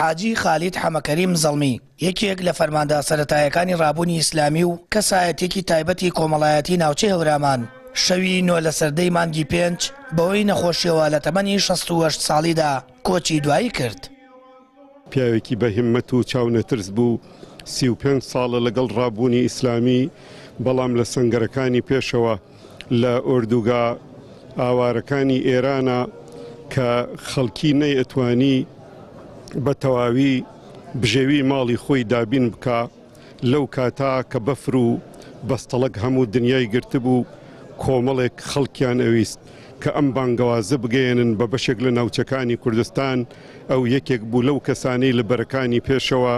حاجی خالید حەمەکەریم زەڵمی یەکێک لە فەرماندا سەرەتایەکانی ڕابوونی ئیسلامی و کەسایەتێکی تایبەتی کۆمەڵایەتی ناوچەی هەورامان شەوی 9 لە سەردەی مانگی 5 بەوەی نەخۆشیەوە لە تەمەنی 68 ساڵیدا کۆچی دوایی کرد. پیاوێکی بە هیممەت و چاونەترس بوو 35 ساڵە لەگەڵ ڕابوونی ئیسلامی بەڵام لە سەنگەرەکانی پێشەوە لە ئۆردوگا ئاوارەکانی ئێرانە کە خەڵکی نەیەتوانی بە تەواوی بژێوی ماڵی خۆی دابین بکە لەو کاتا کە بەفر و بەستەڵک هەموو دنیای گرتبوو کۆمەڵێک خەڵکیان ئەویست کە ئەم بانگەوازە بگەێنن بە بەشێک لە ناوچەکانی کوردستان ئەو یەکێک بوو لەو کەسانەی لە بەرەکانی پێشەوە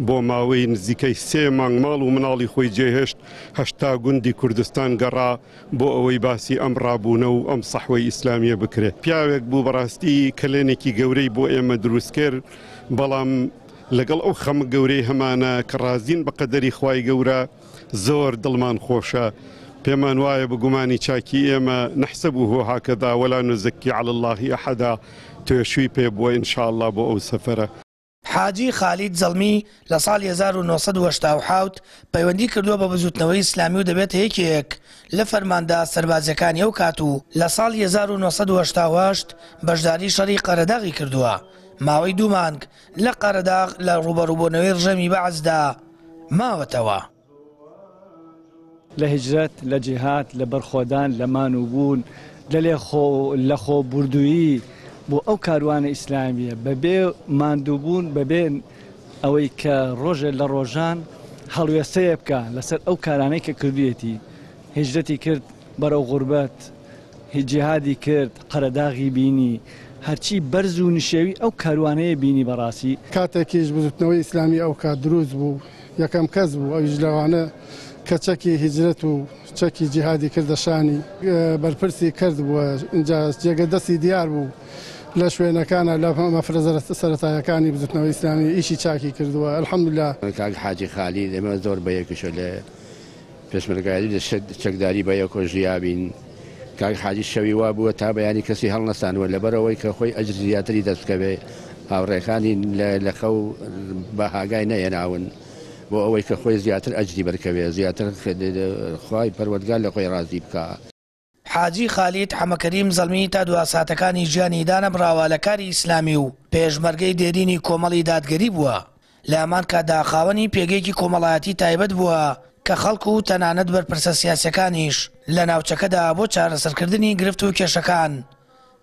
بۆ ماوەی نزیکەی 3 مانگ ماڵ و مناڵی خۆی جێهێشت 80 گوندی کوردستان گەڕا بۆ ئەوەی باسی ئەم ڕابوونە و ئەم سەحوەی ئیسلامیە بکرێت. پیاوێک بوو بەڕاستی کلێنێکی گەورەی بۆ ئێمە دروست کرد بەڵام لەگەڵ ئەو خەمە گەورەی هەمانە کە ڕازین بە قەدەری خوای گەورە زۆر دڵمان خۆشە. پێمان وایە بگومانی چاکی ئێمە نەحسەبوه هاکەدا وەلا نوزەکی عەلی الله ئەحەدا توێشووی پێ بووە ئینشاءالله بۆ ئەو سەفەرە. حاجی خالید زەڵمی لە ساڵی 1970 پەیوەندی کردووە بە بزوتنەوەی ئیسلامی و دەبێت یەکێک لە فەرماندا سەربازەکانی ئەو کات و لە ساڵی 1970 بەشداری شەڕی قەرەداغی کردووە. ماوەی 2 مانگ لە قەرەداغ لە ڕوبەڕووبوونەوەی ڕژەمی بەعزدا ماوەتەوە. لە هیجرەت لە جیهاد لە بەرخۆدان لە مانووبوون لە خۆ بردوویی بۆ ئەو کاروانە ئیسلامیە بەبێ ماندووبوون بەبێ ئەوەی کە ڕۆژێ لە ڕۆژان هەڵوێستەیە بکە لەسەر ئەو کارانەی کە کردوێتی هیجرەتی کرد بەرەو غوربەت جیهادی کرد قەرەداغی بینی هەرچی بەرز و نشێوی ئەو کاروانەیە بینی بەڕاستی. کاتێکیش بزوتنەوەی ئیسلامی ئەو کات دروست بوو یەکەم کەس بوو ئەویش لەوانە کە چەکی هیجرەت و چەکی جیهادی کردەشانی بەرپرسی کرد بووە اینجا جێگە دەستی دیار بوو لە شوێنەکانە لە مەفرەزە سەرەتایەکانی بزوتنەوەی ئیسلامی ئیشی چاکی کردووە ئەلحەمدولیلا. کاک حاجی خالید ئێمە زۆر بەیەکشە لە پێشمەرگایەتی لە چەکداری بەیەکۆ ژیابین. کاک حاجی شەوی وا بووە تا بەیانی کەسی هەڵنەستانوە لەبەرەوەی کە خۆی ئەجر زیاتری دەستکەوێ هاوڕێکانی لە خەو بە هاگای نەهێناون بۆ ئەوەی کە خۆی زیاتر ئەجری بەرکەوێ زیاتر خوای پەروەردگار لە خۆی ڕازی بکە. حاجی خالید حەمەکەریم زەڵمی تا دوا ساتەکانی ژیانی دانەبراوە لە کاری ئیسلامی و پێشمەرگەی دێرینی کۆمەڵی دادگەری بووە. لە هەمان کاتدا خاوەنی پێگەیەکی کۆمەڵایەتی تایبەت بووە کە خەڵک و تەنانەت بەرپرسە سیاسیەکانیش لە ناوچەکەدا بۆ چارەسەرکردنی گرفت و کێشەکان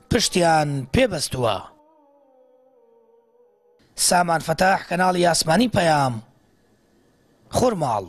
پشتیان پێبەستووە. سامان فەتاح کەناڵی ئاسمانی پەیام خورماڵ.